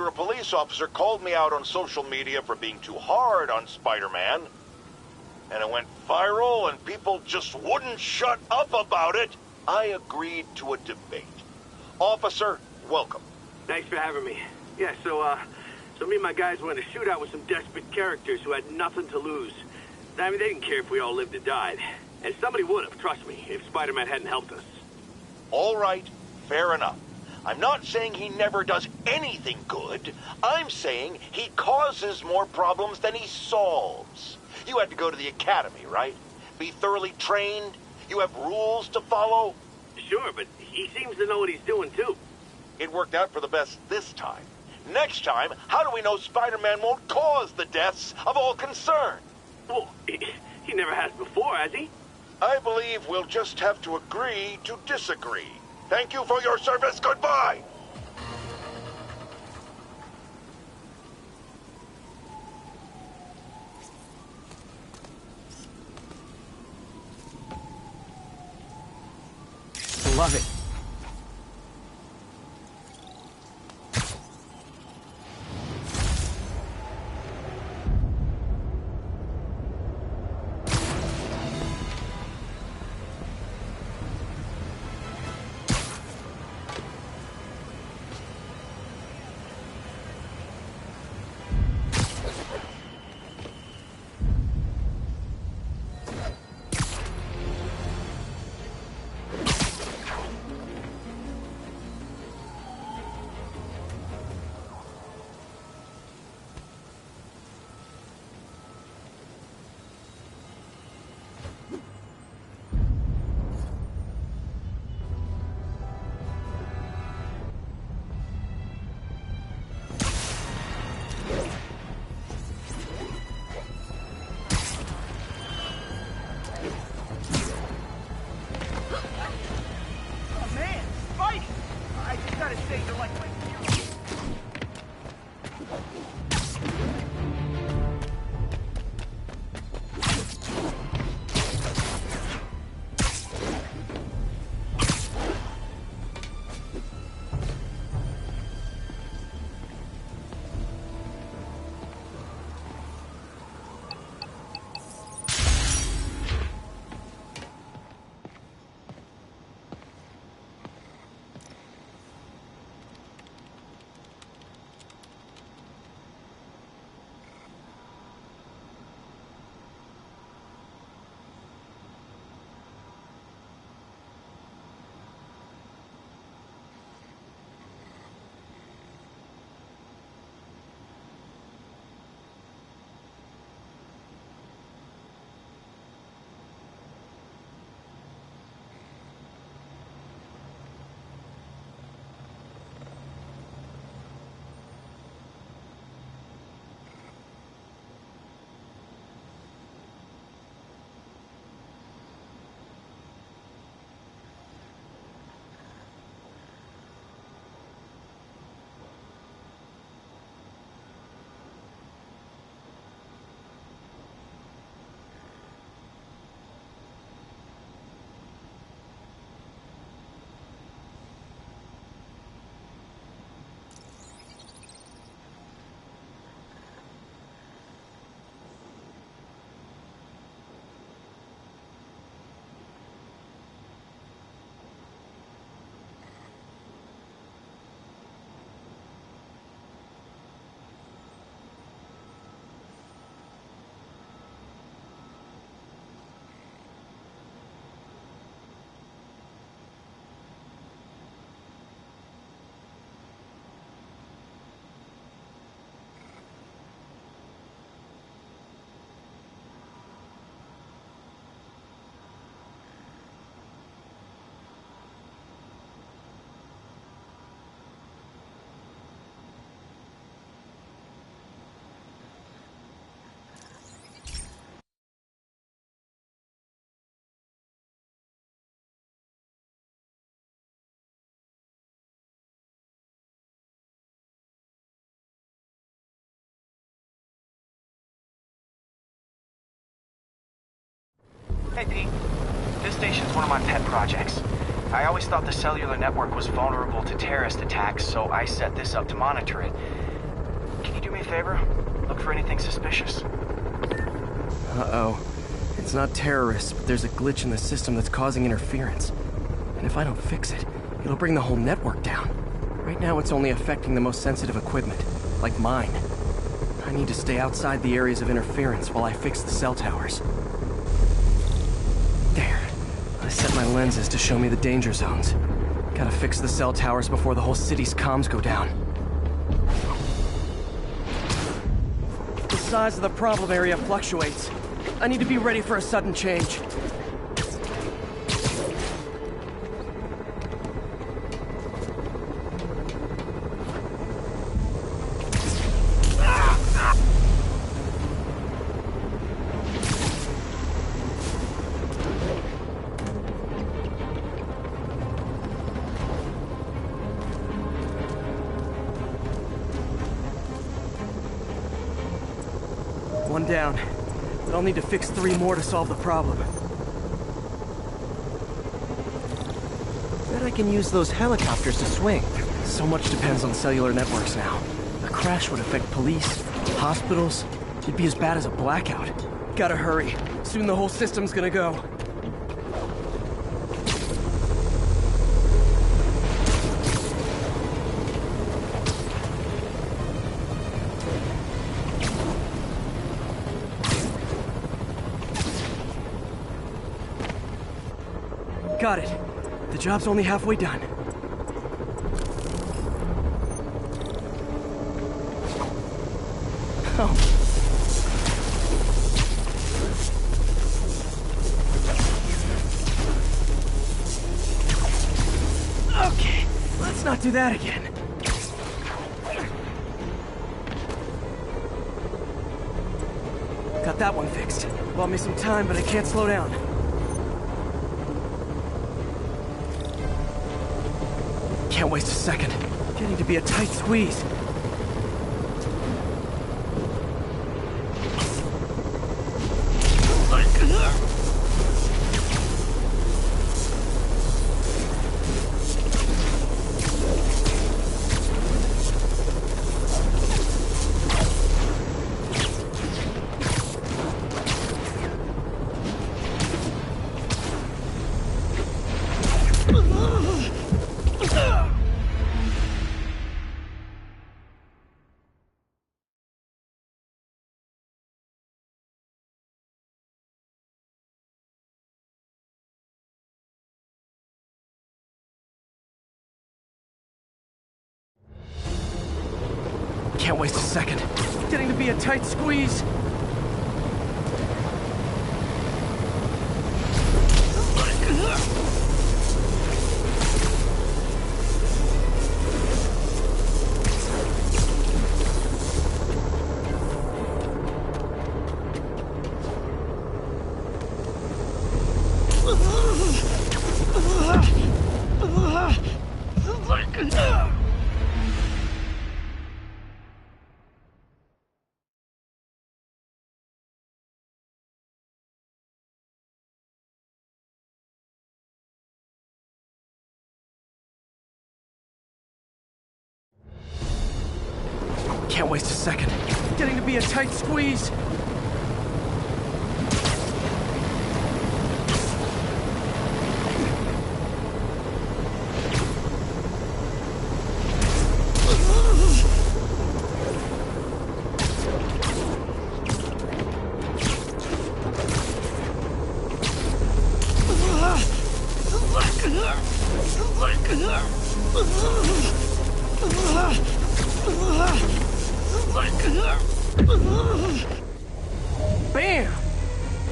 after a police officer called me out on social media for being too hard on Spider-Man, and it went viral and people just wouldn't shut up about it, I agreed to a debate. Officer, welcome. Thanks for having me. Yeah, so me and my guys went in a shootout with some desperate characters who had nothing to lose. I mean, they didn't care if we all lived or died. And somebody would have, trust me, if Spider-Man hadn't helped us. All right, fair enough. I'm not saying he never does anything good. I'm saying he causes more problems than he solves. You had to go to the academy, right? Be thoroughly trained? You have rules to follow? Sure, but he seems to know what he's doing, too. It worked out for the best this time. Next time, how do we know Spider-Man won't cause the deaths of all concerned? Well, he never has before, has he? I believe we'll just have to agree to disagree. Thank you for your service. Goodbye! Love it. Hey, Pete. This station's one of my pet projects. I always thought the cellular network was vulnerable to terrorist attacks, so I set this up to monitor it. do me a favor? Look for anything suspicious. Uh-oh. It's not terrorists, but there's a glitch in the system that's causing interference. And if I don't fix it, it'll bring the whole network down. Right now it's only affecting the most sensitive equipment, like mine. I need to stay outside the areas of interference while I fix the cell towers. There. I set my lenses to show me the danger zones. Gotta fix the cell towers before the whole city's comms go down. The size of the problem area fluctuates. I need to be ready for a sudden change. One down, but I'll need to fix 3 more to solve the problem. Bet I can use those helicopters to swing. So much depends on cellular networks now. A crash would affect police, hospitals. It'd be as bad as a blackout. Gotta hurry. Soon the whole system's gonna go. Got it. The job's only halfway done. Oh. Okay, let's not do that again. Got that one fixed. Bought me some time, but I can't slow down. Can't waste a second. Getting to be a tight squeeze. Can't waste a second. Getting to be a tight squeeze. Can't waste a second. Getting to be a tight squeeze. Bam!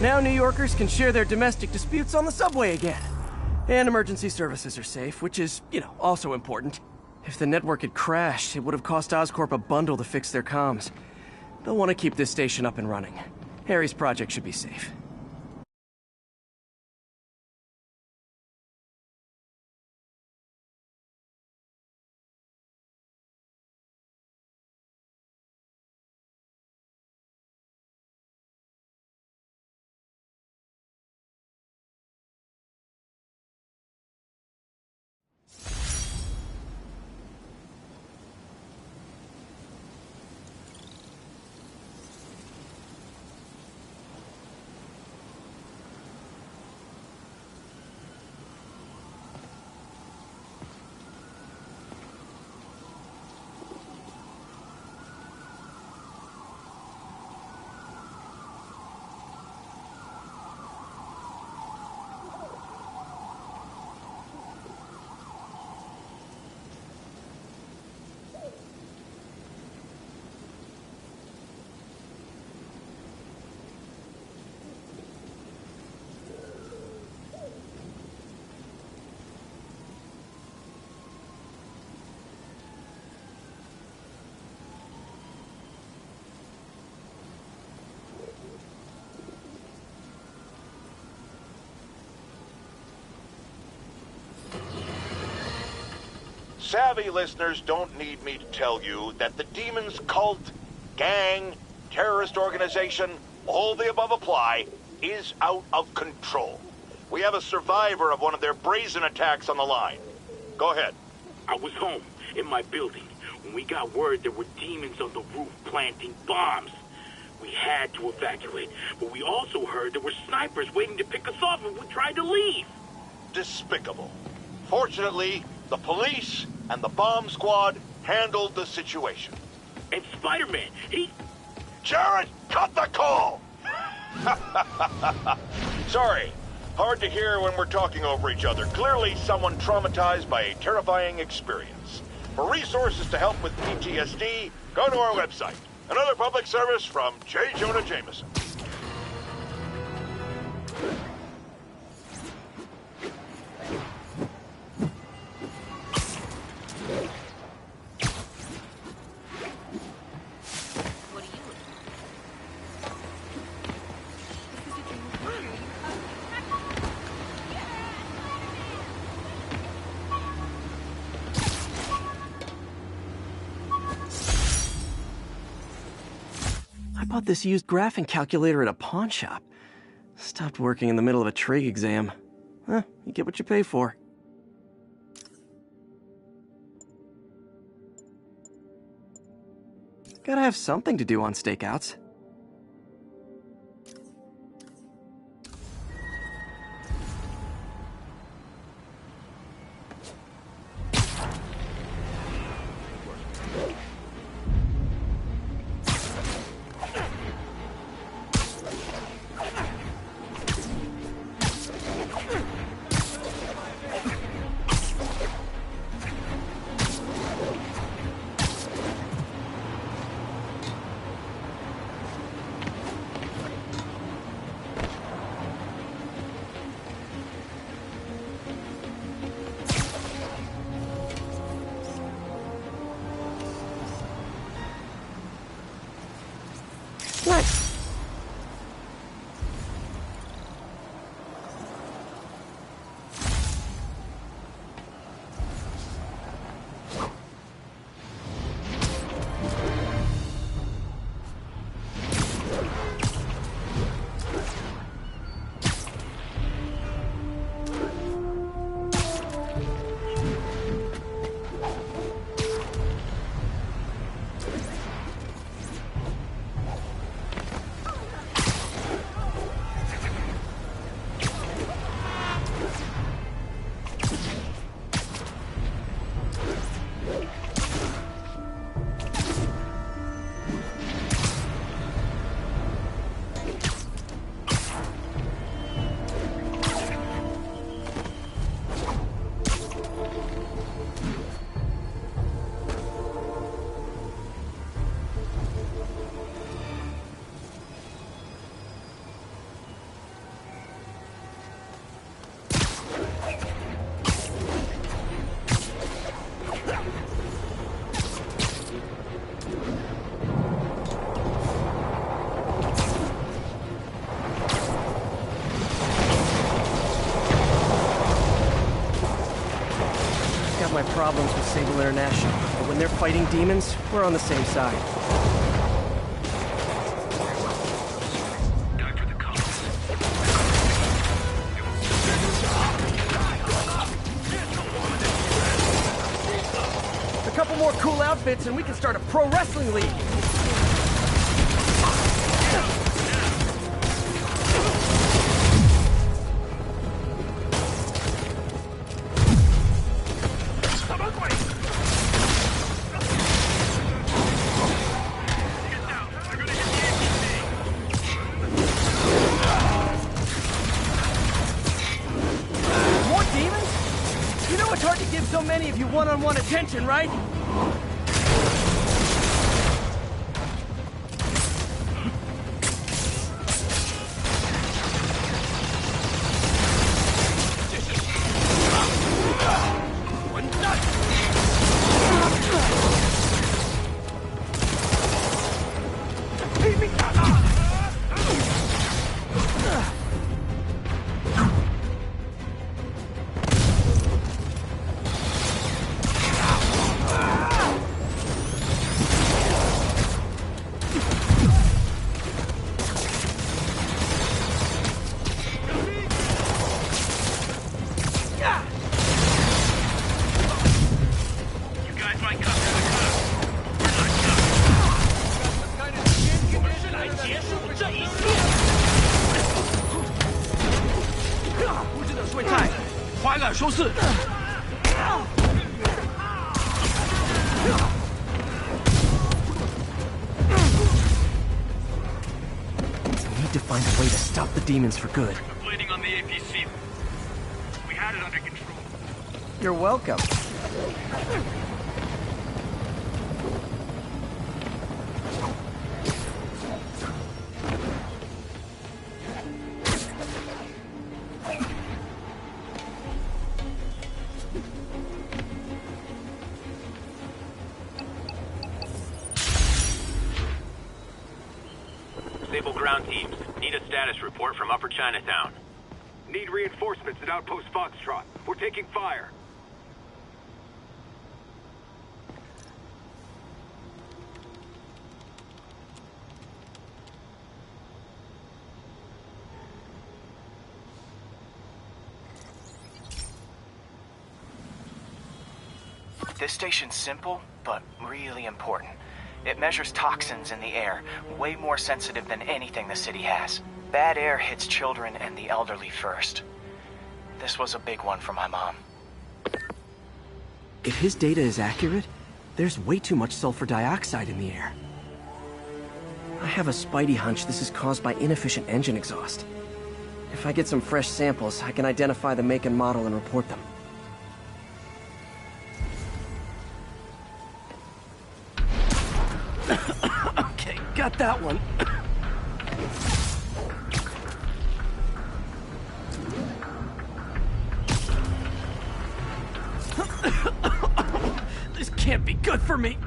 Now New Yorkers can share their domestic disputes on the subway again. And emergency services are safe, which is, also important. If the network had crashed, it would have cost Oscorp a bundle to fix their comms. They'll want to keep this station up and running. Harry's project should be safe. Savvy listeners don't need me to tell you that the demon's cult, gang, terrorist organization, all the above apply, is out of control. We have a survivor of one of their brazen attacks on the line. Go ahead. I was home, in my building, when we got word there were demons on the roof planting bombs. We had to evacuate, but we also heard there were snipers waiting to pick us off if we tried to leave. Despicable. Fortunately, the police and the bomb squad handled the situation. And Spider-Man, he... Jared, cut the call! Sorry. Hard to hear when we're talking over each other. Clearly someone traumatized by a terrifying experience. For resources to help with PTSD, go to our website. Another public service from J. Jonah Jameson. I bought this used graphing calculator at a pawn shop. Stopped working in the middle of a trig exam. Huh, you get what you pay for. Gotta have something to do on stakeouts. Nice. My problems with Sable International, but when they're fighting demons, we're on the same side. A couple more cool outfits and we can start a pro wrestling league. So many of you one-on-one attention, right? 收拾。We need to find a way to stop the demons for good. Bleeding on the APC. We had it under control. You're welcome. Naval ground teams. Need a status report from Upper Chinatown. Need reinforcements at Outpost Foxtrot. We're taking fire. This station's simple, but really important. It measures toxins in the air, way more sensitive than anything the city has. Bad air hits children and the elderly first. This was a big one for my mom. If his data is accurate, there's way too much sulfur dioxide in the air. I have a spidey hunch this is caused by inefficient engine exhaust. If I get some fresh samples, I can identify the make and model and report them. Okay, got that one. This can't be good for me.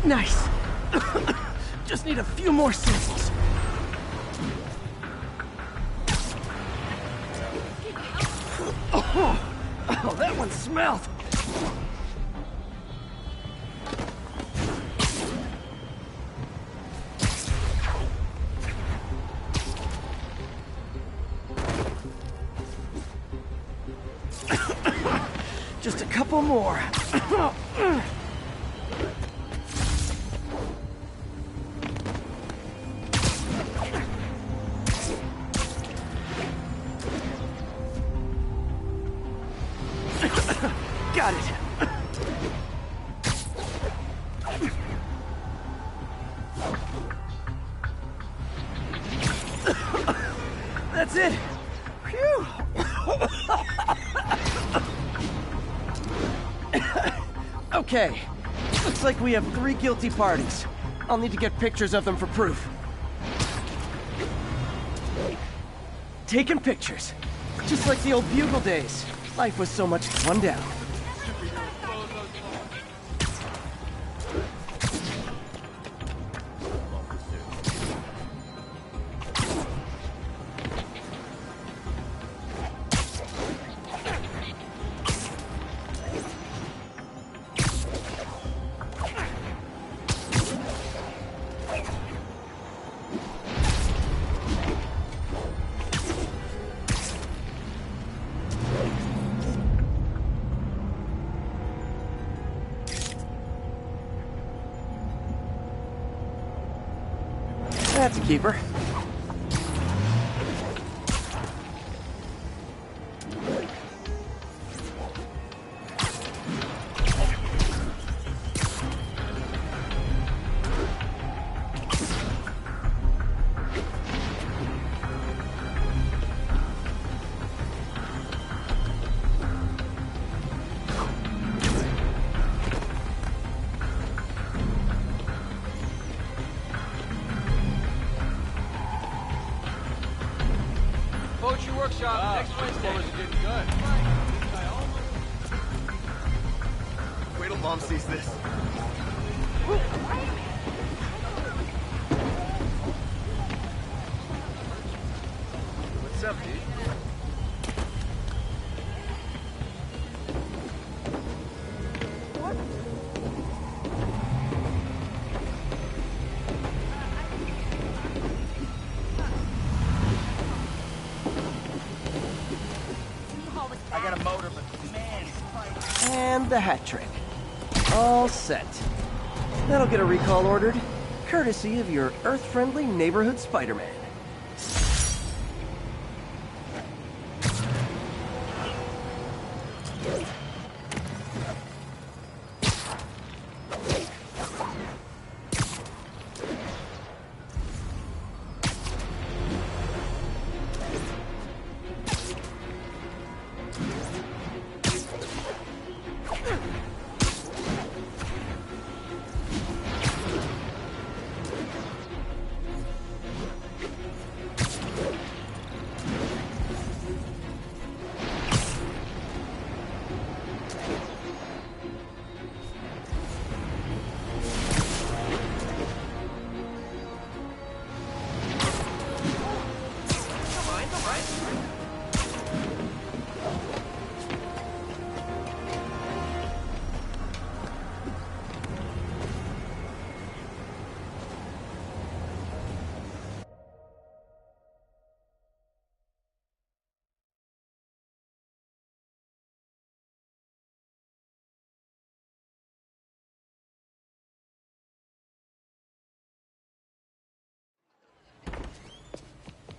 Nice. Just need a few more samples. Oh, that one smelled. Just a couple more. Got it. That's it. Phew. Okay. Looks like we have 3 guilty parties. I'll need to get pictures of them for proof. Taking pictures. Just like the old Bugle days. Life was so much fun down. That's a keeper. Poetry workshop next Wednesday. Getting good. Wait till Mom sees this. What's up, dude? I got a motor, but man, And the hat trick. All set. That'll get a recall ordered. courtesy of your Earth-friendly neighborhood Spider-Man.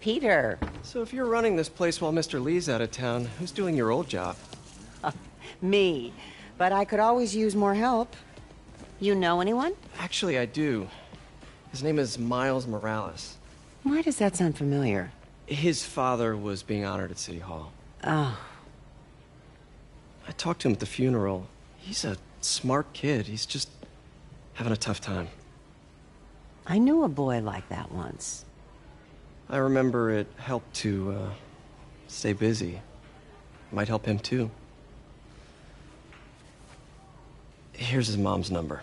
Peter. So if you're running this place while Mr. Lee's out of town, who's doing your old job? Me. But I could always use more help. You know anyone? Actually, I do. His name is Miles Morales. Why does that sound familiar? His father was being honored at City Hall. Oh. I talked to him at the funeral. He's a smart kid. He's just having a tough time. I knew a boy like that once. I remember it helped to, stay busy. Might help him, too. Here's his mom's number.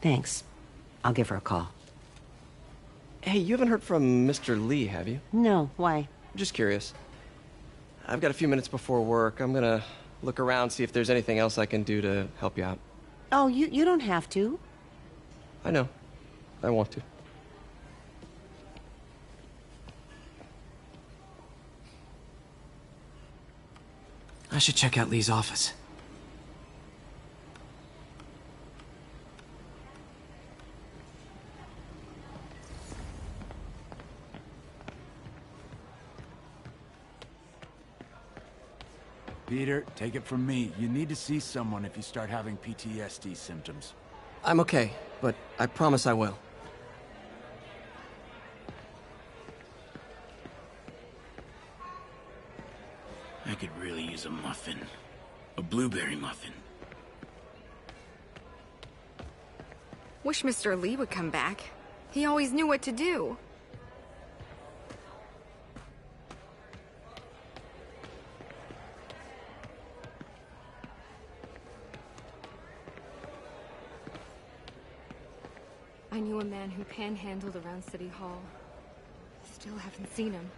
Thanks. I'll give her a call. Hey, you haven't heard from Mr. Lee, have you? No, why? Just curious. I've got a few minutes before work. I'm gonna look around, see if there's anything else I can do to help you out. Oh, you don't have to. I know. I want to. I should check out Lee's office. Peter, take it from me. You need to see someone if you start having PTSD symptoms. I'm okay, but I promise I will. I could really use a muffin. A blueberry muffin. Wish Mr. Lee would come back. He always knew what to do. I knew a man who panhandled around City Hall. Still haven't seen him.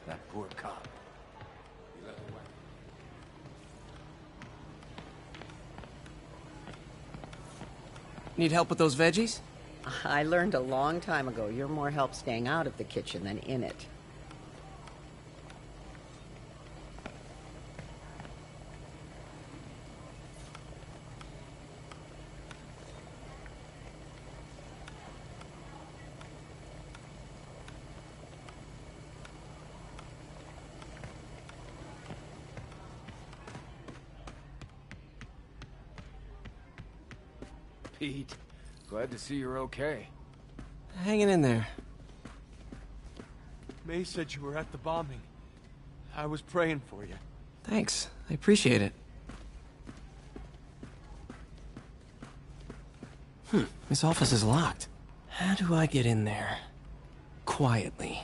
That poor cop. Need help with those veggies? I learned a long time ago you're more help staying out of the kitchen than in it. Pete, glad to see you're okay. Hanging in there. May said you were at the bombing. I was praying for you. Thanks. I appreciate it. This office is locked. How do I get in there? Quietly.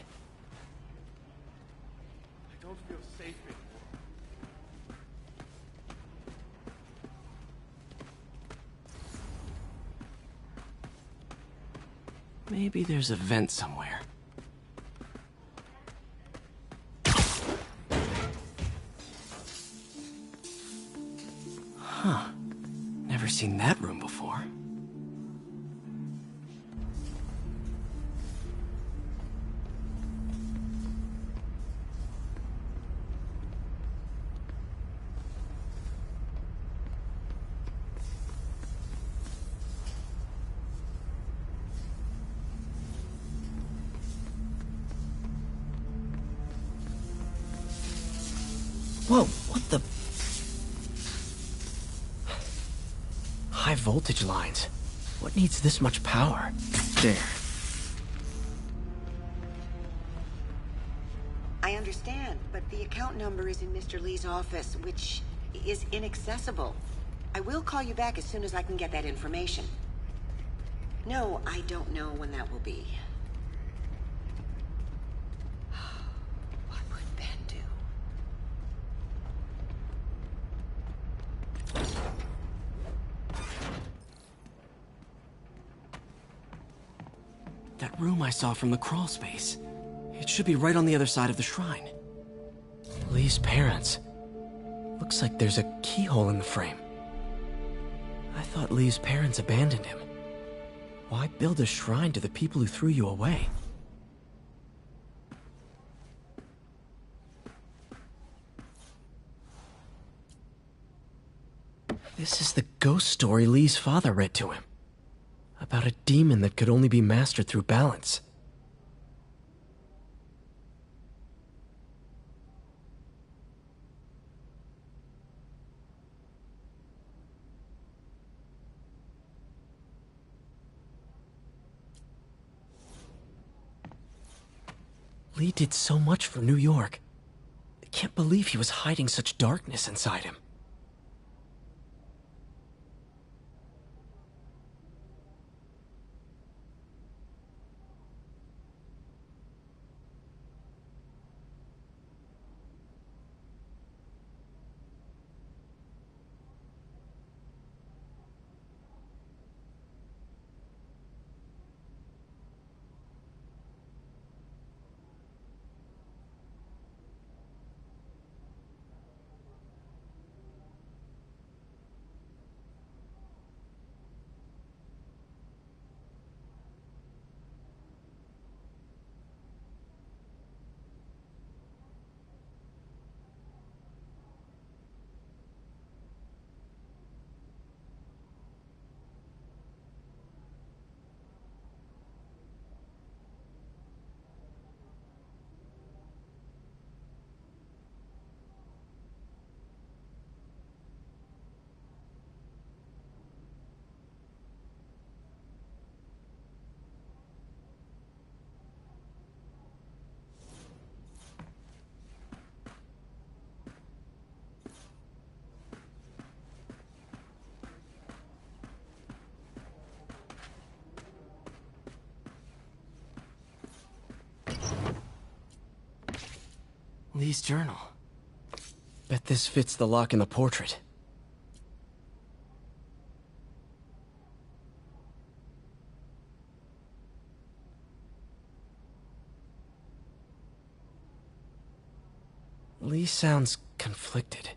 I don't feel safe anymore. Maybe there's a vent somewhere. Huh. Never seen that room before. Whoa, what the... High voltage lines. What needs this much power? There. I understand, but the account number is in Mr. Lee's office, which is inaccessible. I will call you back as soon as I can get that information. No, I don't know when that will be. What would Ben do? That room I saw from the crawl space. It should be right on the other side of the shrine. Lee's parents. Looks like there's a keyhole in the frame. I thought Lee's parents abandoned him. Why build a shrine to the people who threw you away? This is the ghost story Lee's father read to him. About a demon that could only be mastered through balance. Lee did so much for New York. I can't believe he was hiding such darkness inside him. Lee's journal. Bet this fits the lock in the portrait. Lee sounds conflicted.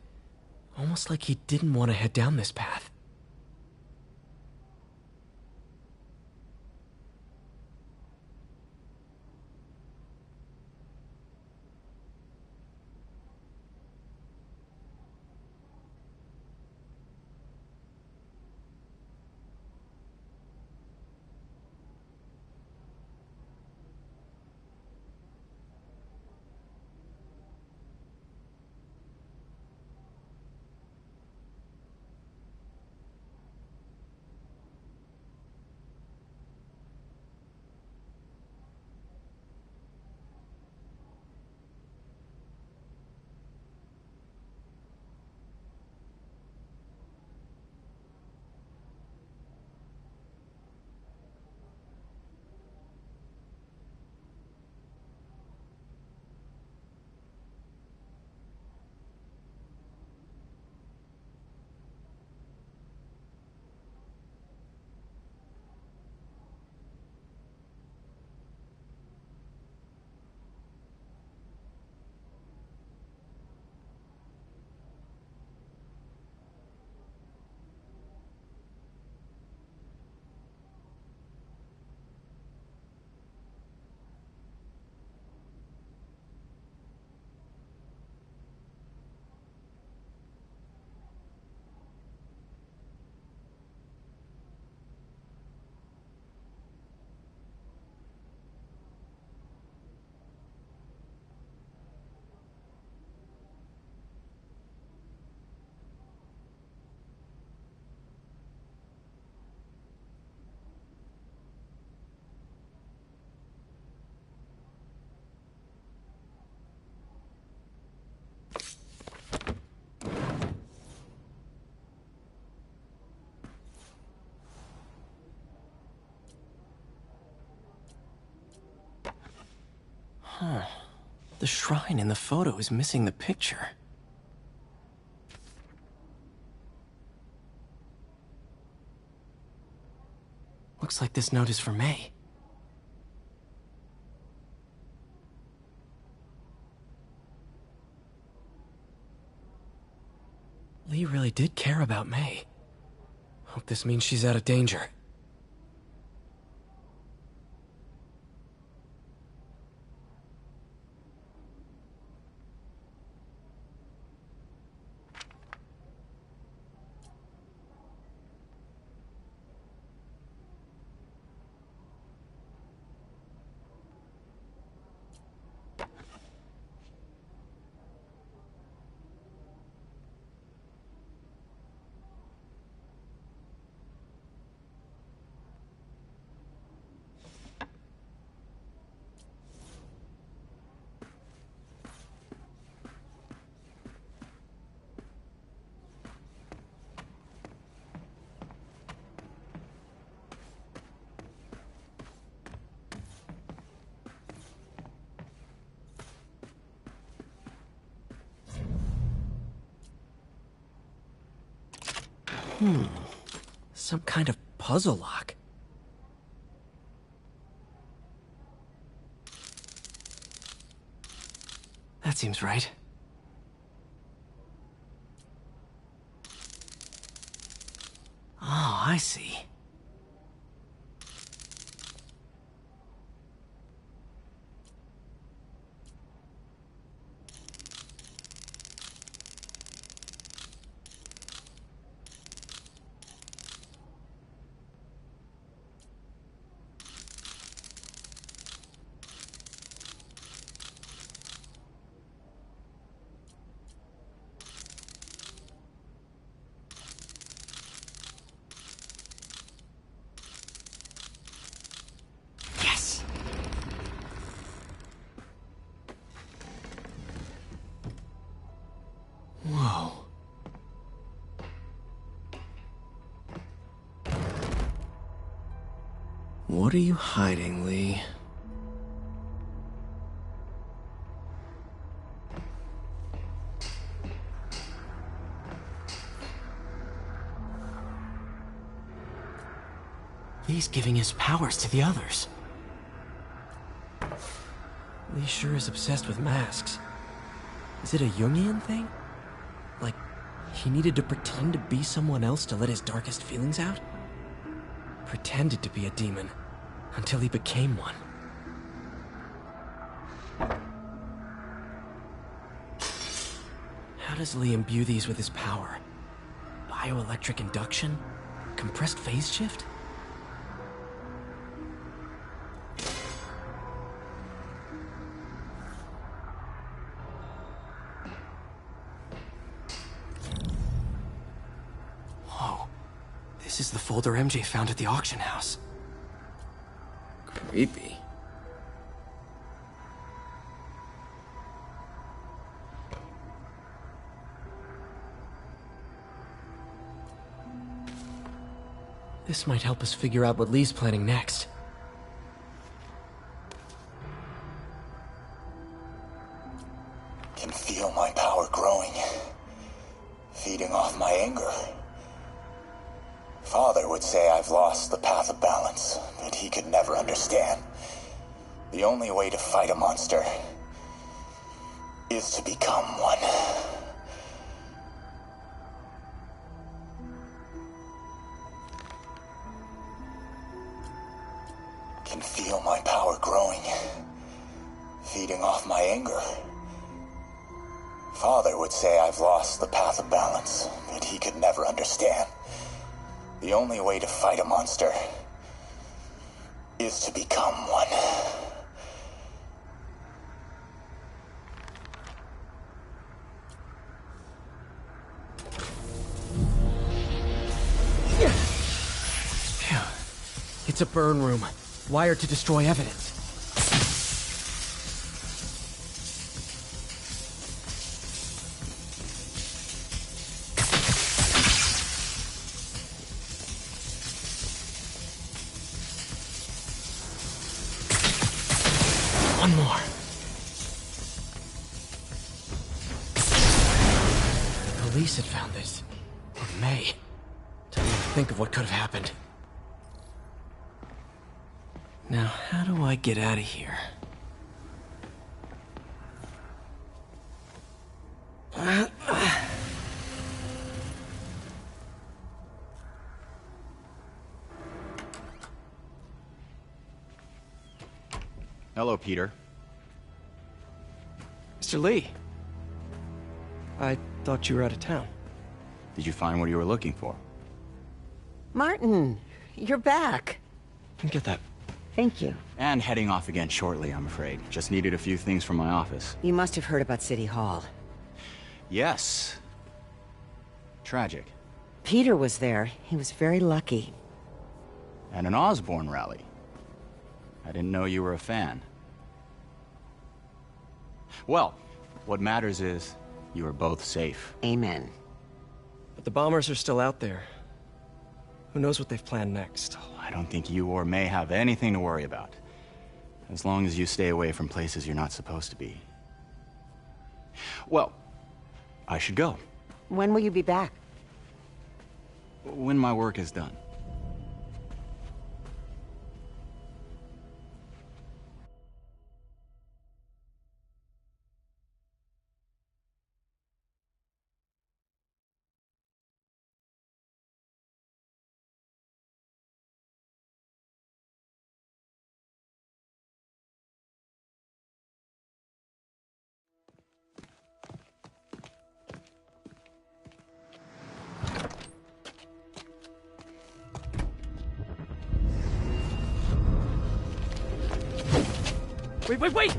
Almost like he didn't want to head down this path. The shrine in the photo is missing the picture. Looks like this note is for May. Lee really did care about May. Hope this means she's out of danger. Some kind of puzzle lock. That seems right. Oh, I see. Whoa. What are you hiding, Lee? Lee's giving his powers to the others. Lee sure is obsessed with masks. Is it a Jungian thing? Like, he needed to pretend to be someone else to let his darkest feelings out? Pretended to be a demon, until he became one. How does Lee imbue these with his power? Bioelectric induction? Compressed phase shift? This is the folder MJ found at the auction house. Creepy. This might help us figure out what Lee's planning next. Can feel my power growing, feeding off my anger. Father would say I've lost the path of balance, but he could never understand. The only way to fight a monster is to become one. Can feel my power growing, feeding off my anger. Father would say I've lost the path of balance, but he could never understand. The only way to fight a monster is to become one. Phew. It's a burn room, wired to destroy evidence. One more. police had found this. Or May. Don't even think of what could have happened. Now, how do I get out of here? Hello, Peter. Mr. Lee. I thought you were out of town. Did you find what you were looking for? Martin, you're back. Get that. Thank you. And heading off again shortly, I'm afraid. Just needed a few things from my office. You must have heard about City Hall. Yes. Tragic. Peter was there. He was very lucky. And an Osborn rally. I didn't know you were a fan. Well, what matters is you are both safe. Amen. But the bombers are still out there. Who knows what they've planned next? I don't think you or May have anything to worry about. As long as you stay away from places you're not supposed to be. Well, I should go. When will you be back? When my work is done. Wait!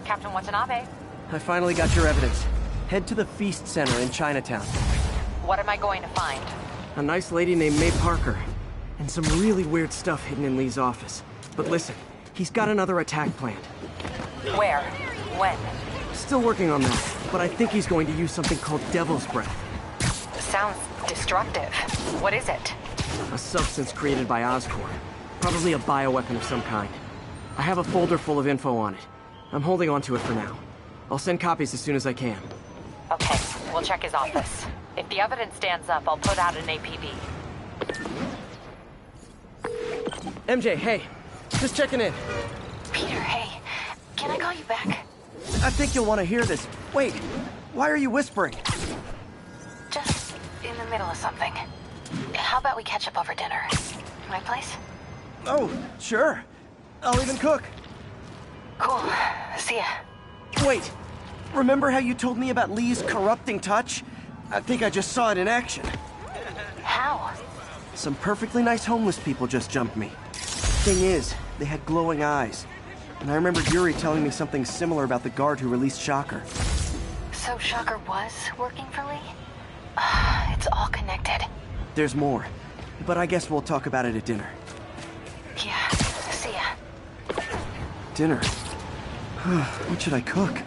Captain Watanabe. I finally got your evidence. Head to the Feast Center in Chinatown. What am I going to find? A nice lady named May Parker. And some really weird stuff hidden in Lee's office. But listen, he's got another attack planned. Where? When? Still working on that, but I think he's going to use something called Devil's Breath. Sounds destructive. What is it? A substance created by Oscorp. Probably a bioweapon of some kind. I have a folder full of info on it. I'm holding on to it for now. I'll send copies as soon as I can. Okay, we'll check his office. If the evidence stands up, I'll put out an APB. MJ, hey. Just checking in. Peter, hey. Can I call you back? I think you'll want to hear this. Wait, why are you whispering? Just in the middle of something. How about we catch up over dinner? My place? Oh, sure. I'll even cook. Cool. See ya. Wait, remember how you told me about Lee's corrupting touch? I think I just saw it in action. How? Some perfectly nice homeless people just jumped me. Thing is, they had glowing eyes. And I remember Yuri telling me something similar about the guard who released Shocker. So Shocker was working for Lee? It's all connected. There's more, but I guess we'll talk about it at dinner. Yeah, see ya. Dinner? What should I cook?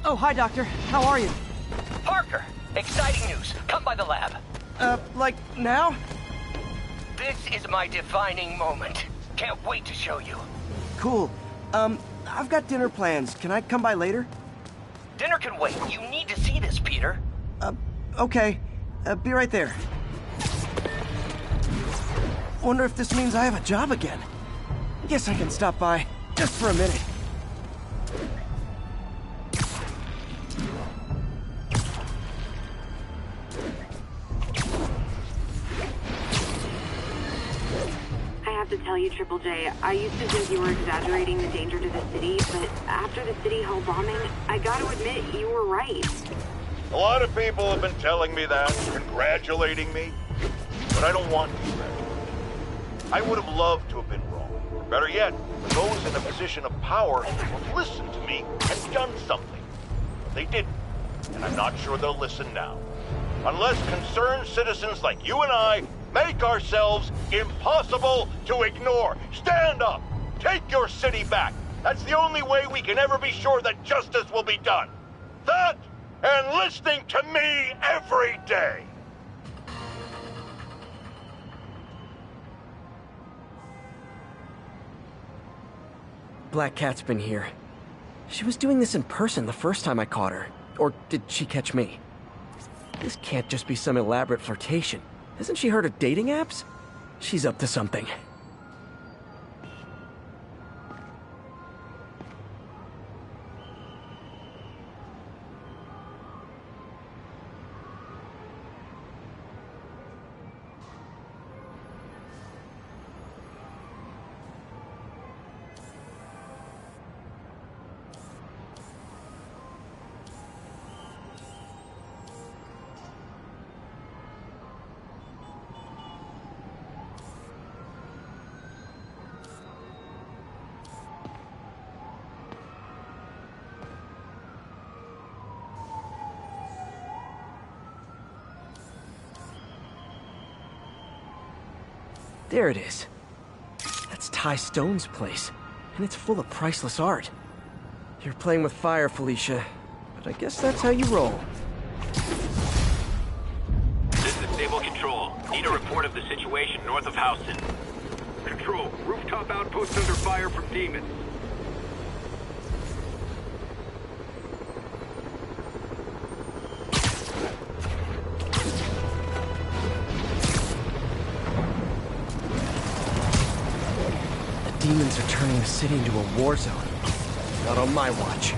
Oh, hi, Doctor. How are you? Parker! Exciting news. Come by the lab. Like now? This is my defining moment. Can't wait to show you. Cool. I've got dinner plans. Can I come by later? Dinner can wait. You need to see this, Peter. Okay. Be right there. Wonder if this means I have a job again. Guess I can stop by, just for a minute. I have to tell you, Triple J. I used to think you were exaggerating the danger to the city, but after the City Hall bombing, I gotta admit, you were right. A lot of people have been telling me that, congratulating me, but I don't want to congratulate. I would have loved to have been wrong. Or better yet, for those in a position of power who have listened to me and done something. But they didn't, and I'm not sure they'll listen now. Unless concerned citizens like you and I make ourselves impossible to ignore. Stand up! Take your city back! That's the only way we can ever be sure that justice will be done. That, and listening to me every day! Black Cat's been here. She was doing this in person the first time I caught her. Or did she catch me? This can't just be some elaborate flirtation. Hasn't she heard of dating apps? She's up to something. There it is. That's Ty Stone's place, and it's full of priceless art. You're playing with fire, Felicia, but I guess that's how you roll. This is Stable Control. Need a report of the situation north of Houston. Control, rooftop outpost under fire from demons. Demons are turning the city into a war zone. Not on my watch.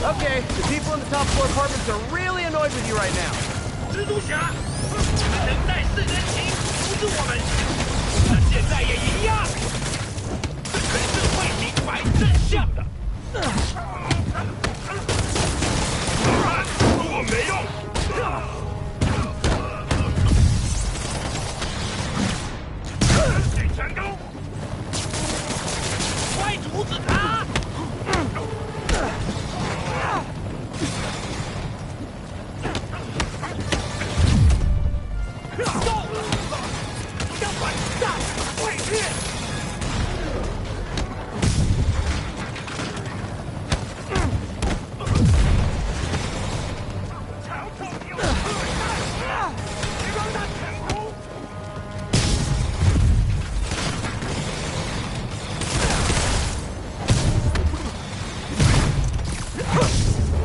Okay, the people in the top floor apartments are really annoyed with you right now. 蜘蛛侠，能耐是人情，不是我们，他现在也一样。这可是会明白真相的。我没用。水成功，快阻止他！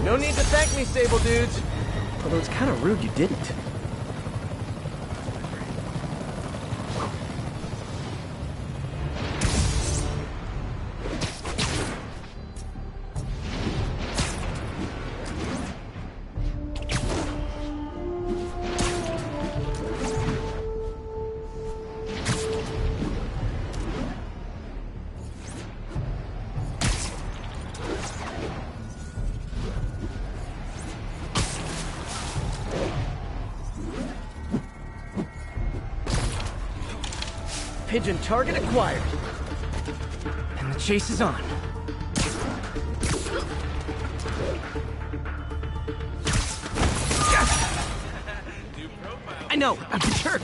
No need to thank me, Sable dudes. Although it's kind of rude you didn't. Pigeon target acquired. And the chase is on. I know, I'm a jerk.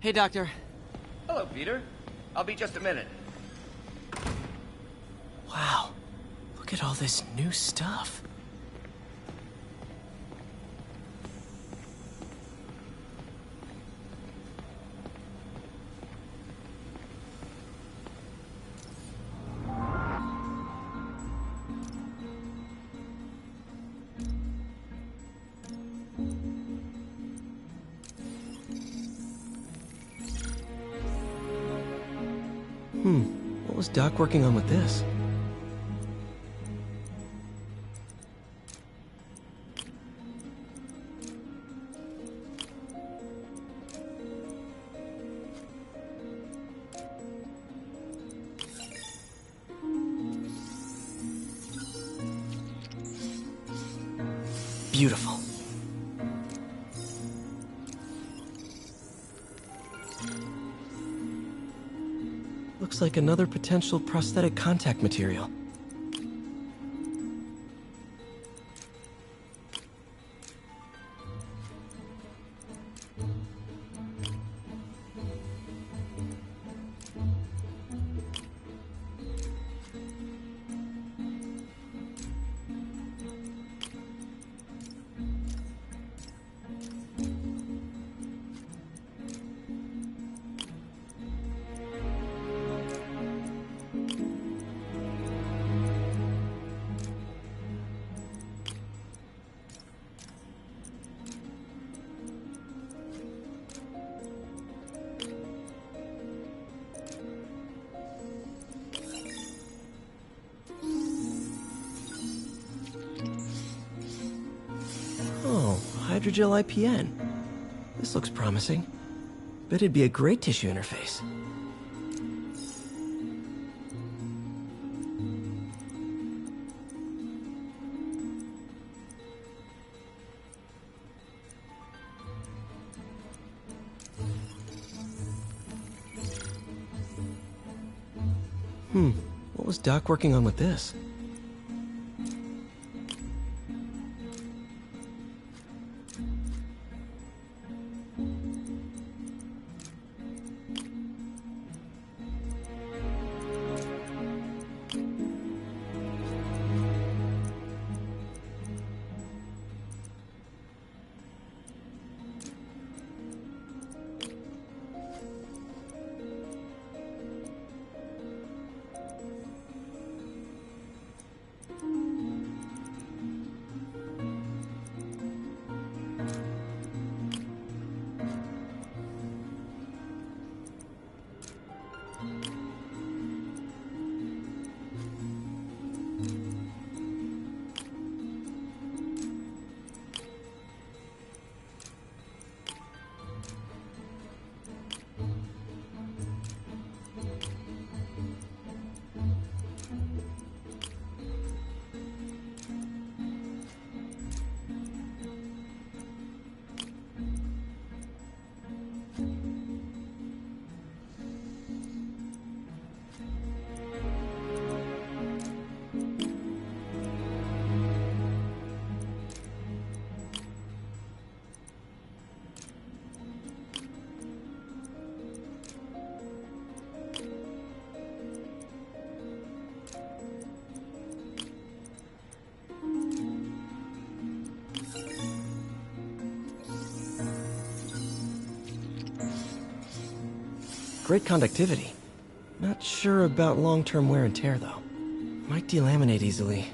Hey, Doctor. Hello, Peter. I'll be just a minute. Wow. Look at all this new stuff. What was Doc working on with this? Beautiful. Looks like another potential prosthetic contact material. Oh, hydrogel IPN. This looks promising. Bet it'd be a great tissue interface. What was Doc working on with this? Great conductivity. Not sure about long-term wear and tear, though. Might delaminate easily.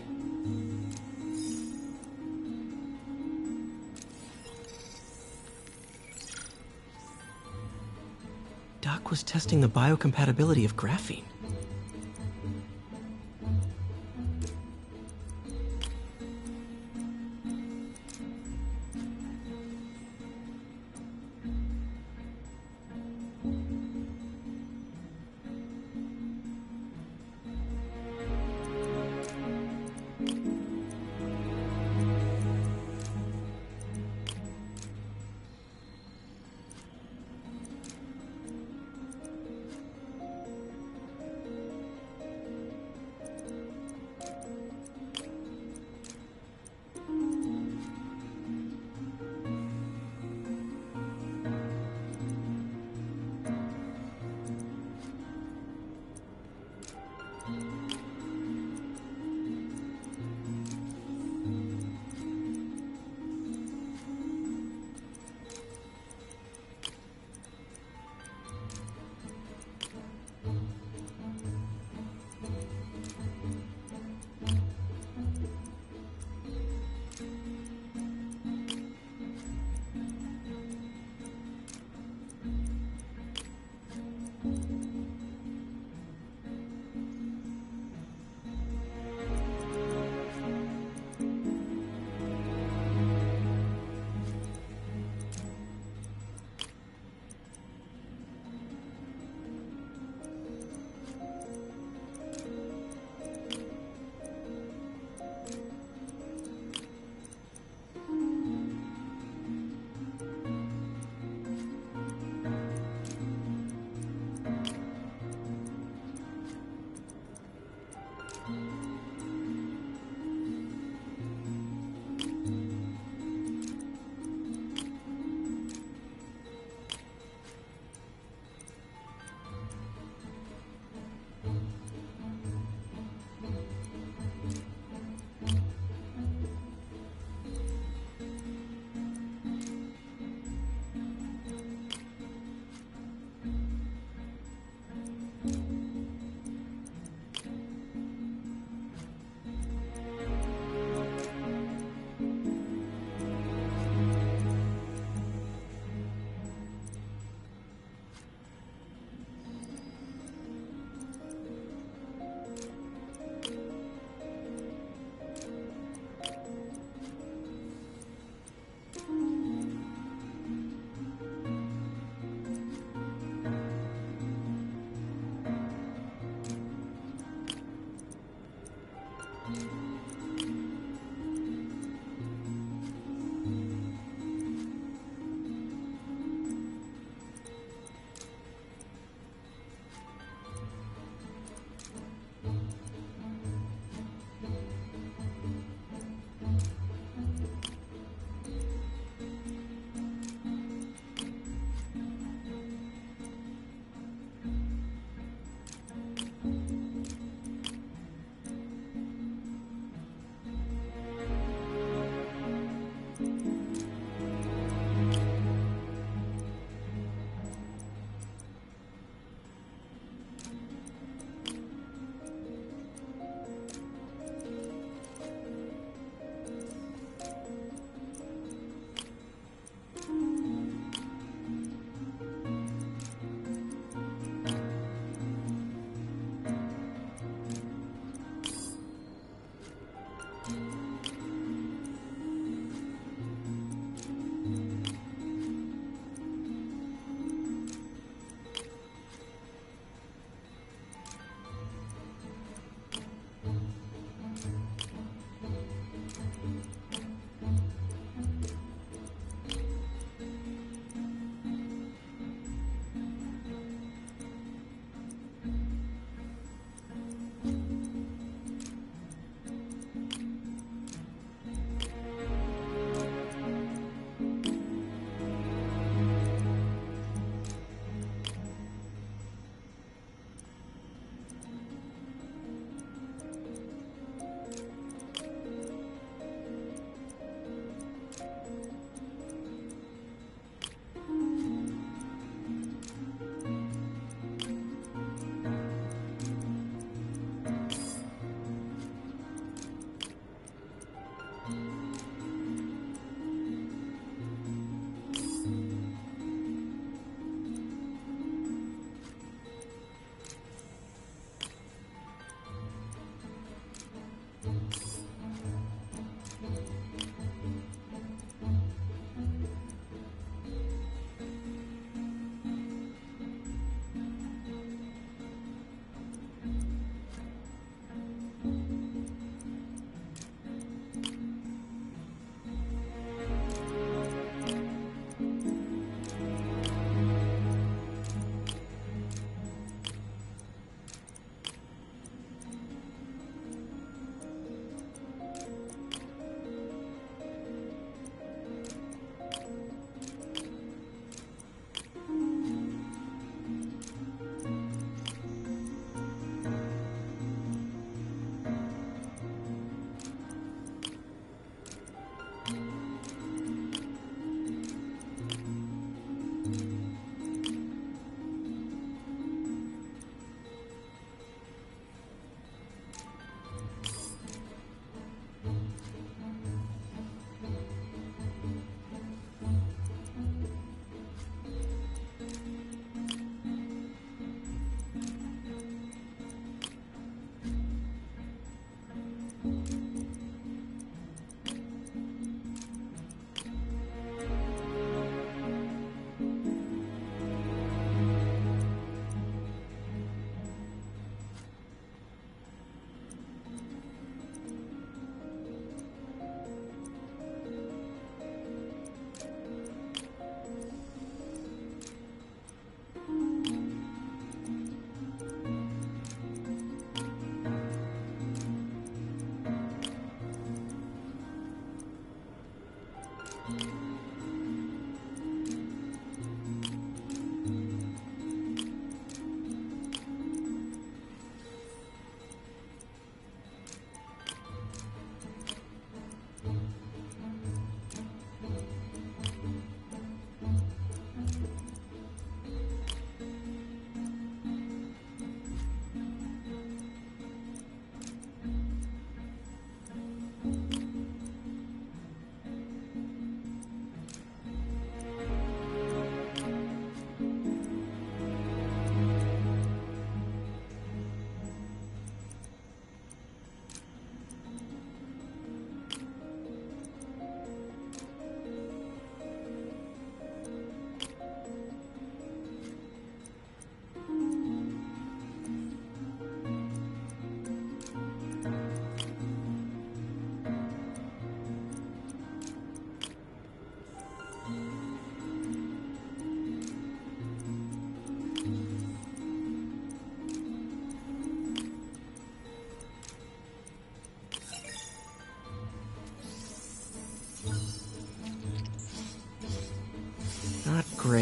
Doc was testing the biocompatibility of graphene.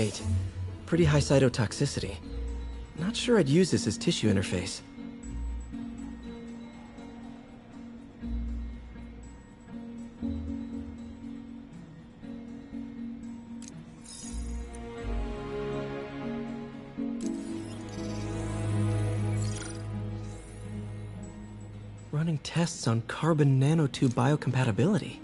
Wait. Pretty high cytotoxicity. Not sure I'd use this as tissue interface. Running tests on carbon nanotube biocompatibility.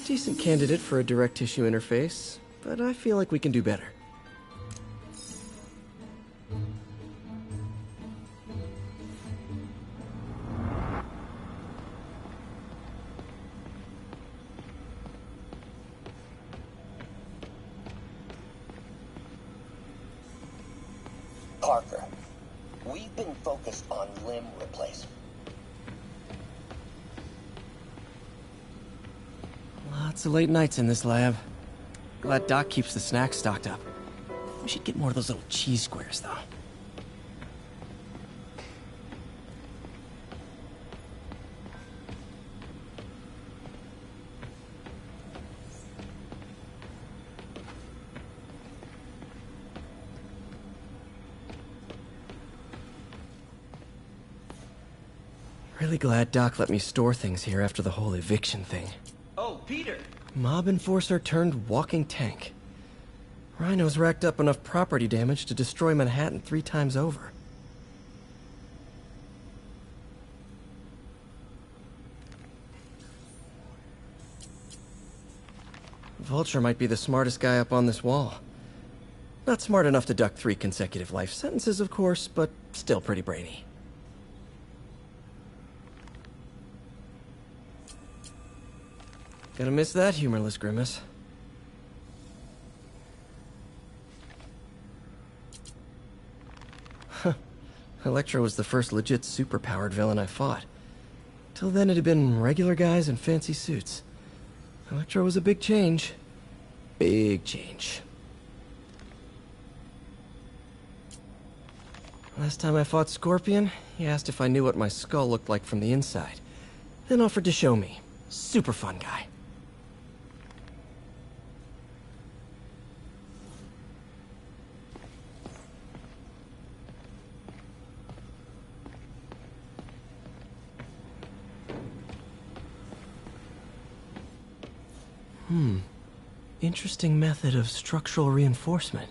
Decent candidate for a direct tissue interface, but I feel like we can do better. Parker, we've been focused on limb replacement. Lots of late nights in this lab. Glad Doc keeps the snacks stocked up. We should get more of those little cheese squares, though. Really glad Doc let me store things here after the whole eviction thing. Oh, Peter! Mob enforcer turned walking tank. Rhino's racked up enough property damage to destroy Manhattan 3 times over. Vulture might be the smartest guy up on this wall. Not smart enough to duck 3 consecutive life sentences, of course, but still pretty brainy. Gonna miss that humorless grimace. Huh. Electro was the first legit superpowered villain I fought. Till then it had been regular guys in fancy suits. Electro was a big change. Big change. Last time I fought Scorpion, he asked if I knew what my skull looked like from the inside. Then offered to show me. Super fun guy. Interesting method of structural reinforcement.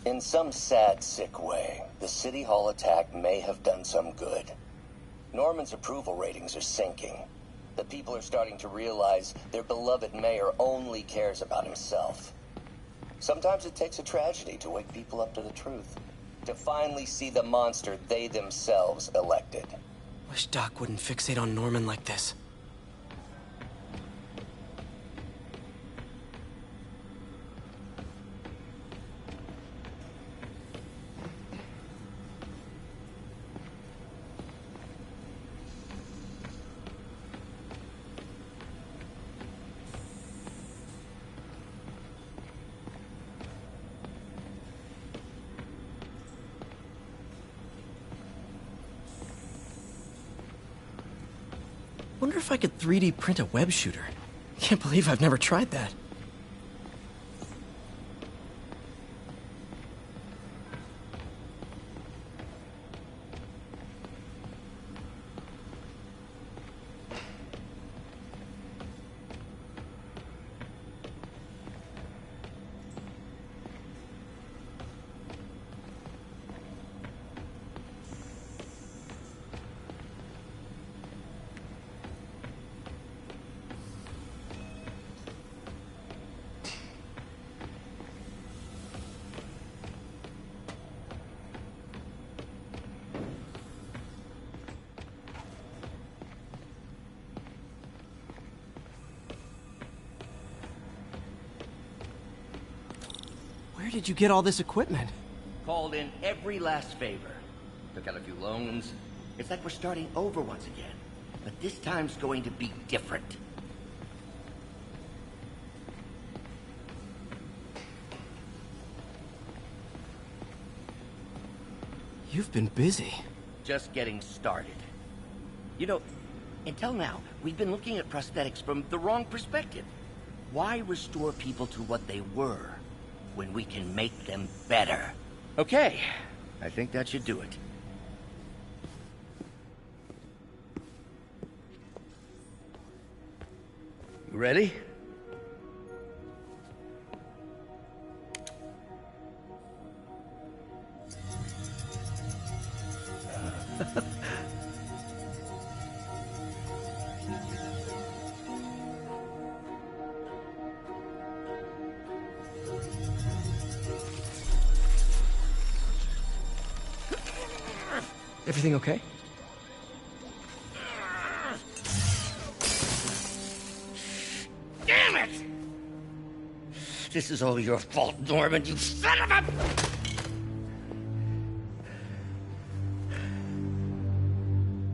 In some sad, sick way, the City Hall attack may have done some good. Norman's approval ratings are sinking. The people are starting to realize their beloved mayor only cares about himself. Sometimes it takes a tragedy to wake people up to the truth. To finally see the monster they themselves elected. Wish Doc wouldn't fixate on Norman like this. Wonder if I could 3D print a web shooter. Can't believe I've never tried that. Where did you get all this equipment? Called in every last favor. Took out a few loans. It's like we're starting over once again. But this time's going to be different. You've been busy. Just getting started. You know, until now, we've been looking at prosthetics from the wrong perspective. Why restore people to what they were when we can make them better? Okay, I think that should do it. You ready? Everything okay? Damn it! This is all your fault, Norman, you son of a...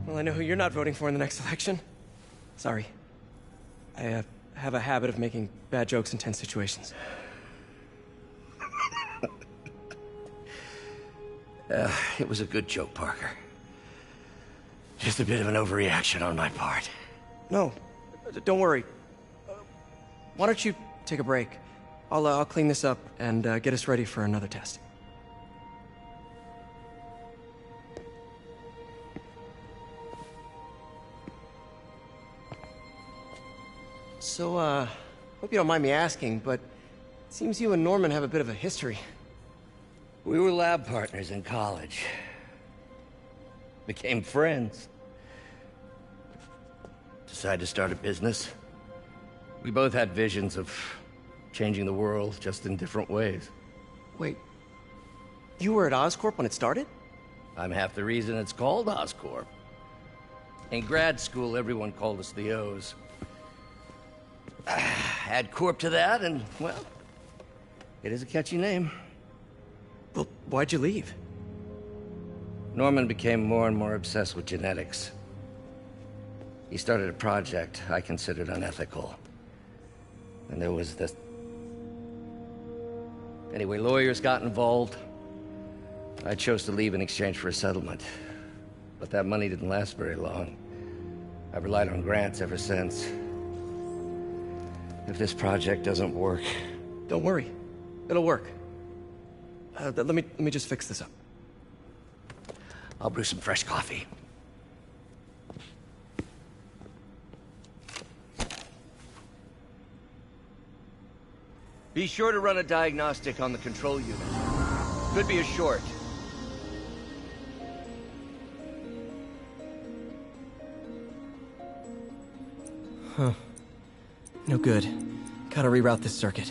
Well, I know who you're not voting for in the next election. Sorry. I have a habit of making bad jokes in tense situations. It was a good joke, Parker. Just a bit of an overreaction on my part. No, don't worry. Why don't you take a break? I'll clean this up and get us ready for another test. So, hope you don't mind me asking, but it seems you and Norman have a bit of a history. We were lab partners in college. Became friends. Decided to start a business. We both had visions of changing the world, just in different ways. Wait, you were at Oscorp when it started? I'm half the reason it's called Oscorp. In grad school, everyone called us the O's. Add Corp to that, and, well, it is a catchy name. Well, why'd you leave? Norman became more and more obsessed with genetics. He started a project I considered unethical. And there was this... Anyway, lawyers got involved. I chose to leave in exchange for a settlement. But that money didn't last very long. I've relied on grants ever since. If this project doesn't work... Don't worry. It'll work. Let me just fix this up. I'll brew some fresh coffee. Be sure to run a diagnostic on the control unit. Could be a short. Huh. No good. Gotta reroute this circuit.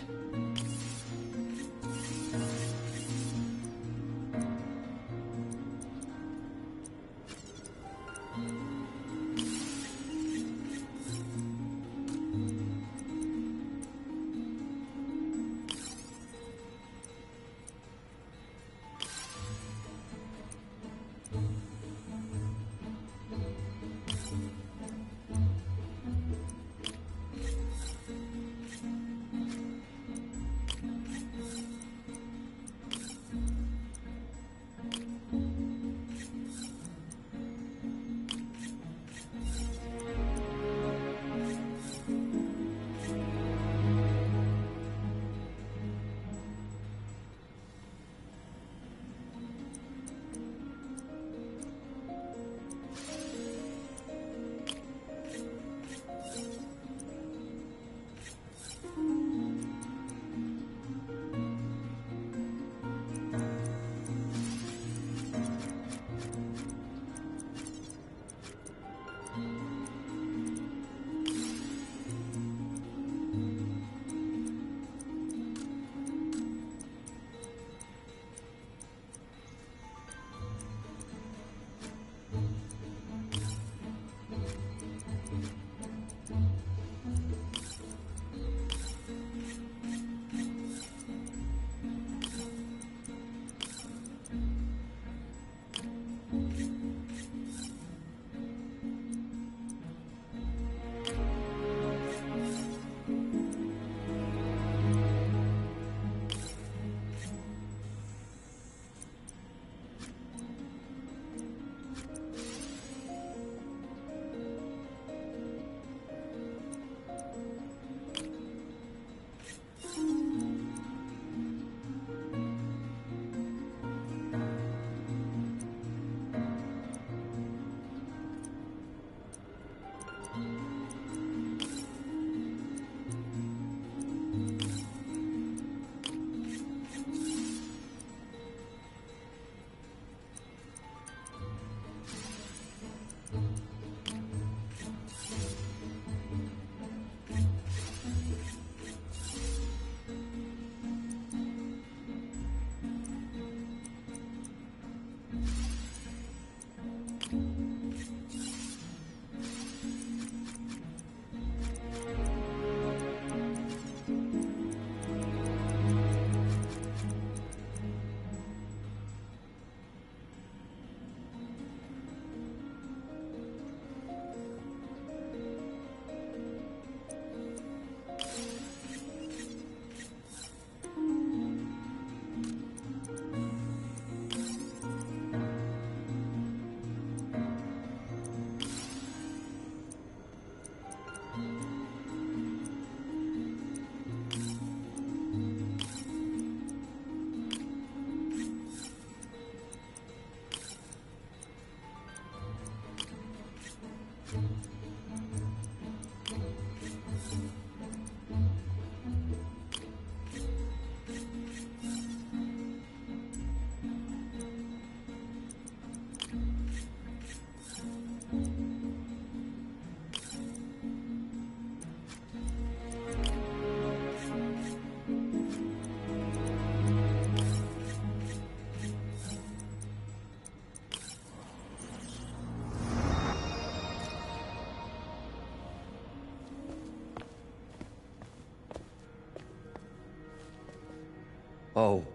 Oh,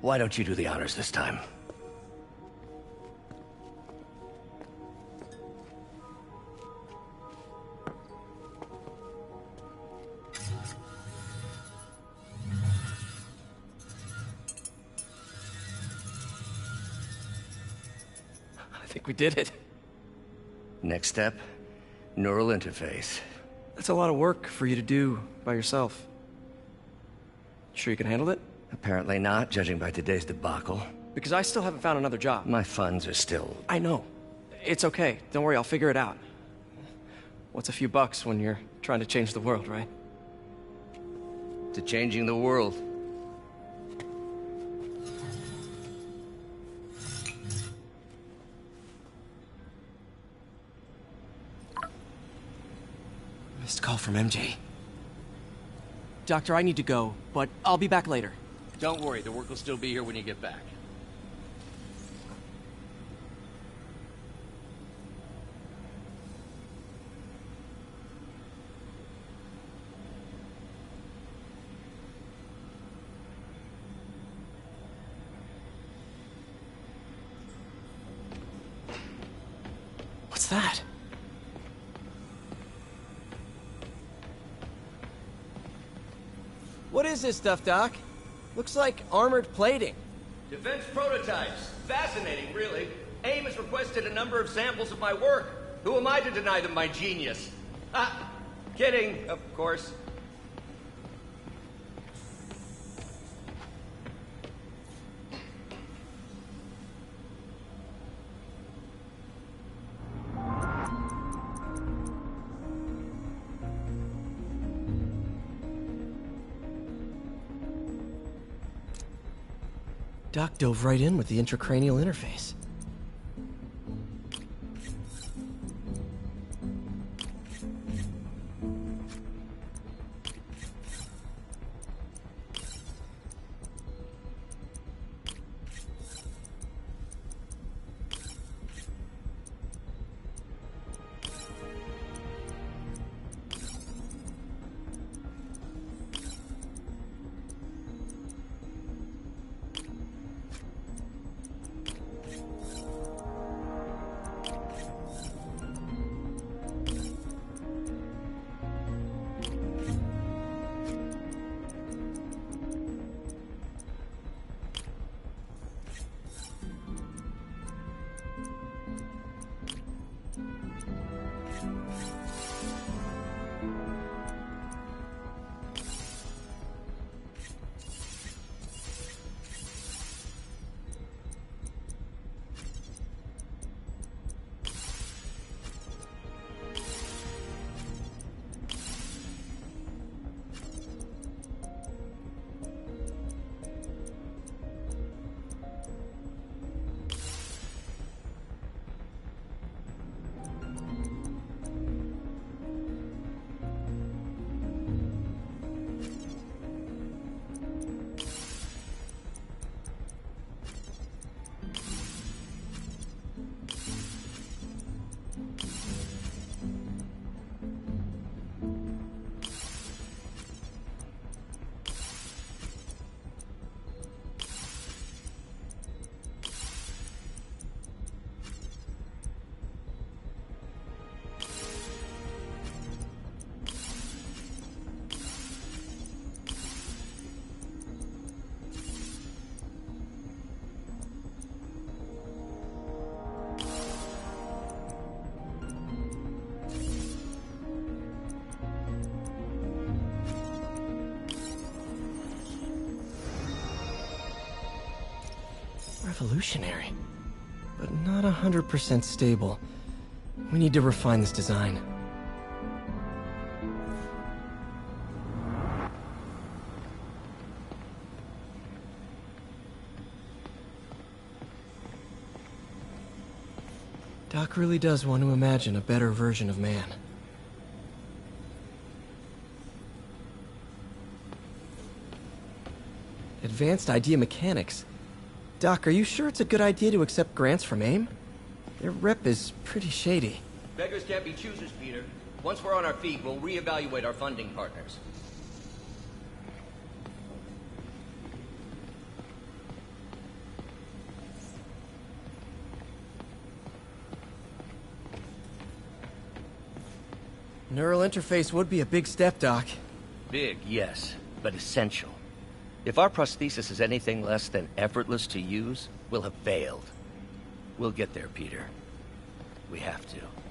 why don't you do the honors this time? think we did it. Next step, neural interface. That's a lot of work for you to do by yourself. Sure you can handle it? Apparently not, judging by today's debacle. Because I still haven't found another job. My funds are still... I know. It's okay. Don't worry, I'll figure it out. What's a few bucks when you're trying to change the world, right? To changing the world. Missed call from MJ. Doctor, I need to go, but I'll be back later. Don't worry, the work will still be here when you get back. What's that? What is this stuff, Doc? Looks like armored plating. Defense prototypes. Fascinating, really. AIM has requested a number of samples of my work. Who am I to deny them my genius? Ah, kidding, of course. Doc dove right in with the intracranial interface. Revolutionary, but not 100% stable. We need to refine this design. Doc really does want to imagine a better version of man. Advanced idea mechanics. Doc, are you sure it's a good idea to accept grants from AIM? Their rep is pretty shady. Beggars can't be choosers, Peter. Once we're on our feet, we'll reevaluate our funding partners. Neural interface would be a big step, Doc. Big, yes, but essential. If our prosthesis is anything less than effortless to use, we'll have failed. We'll get there, Peter. We have to.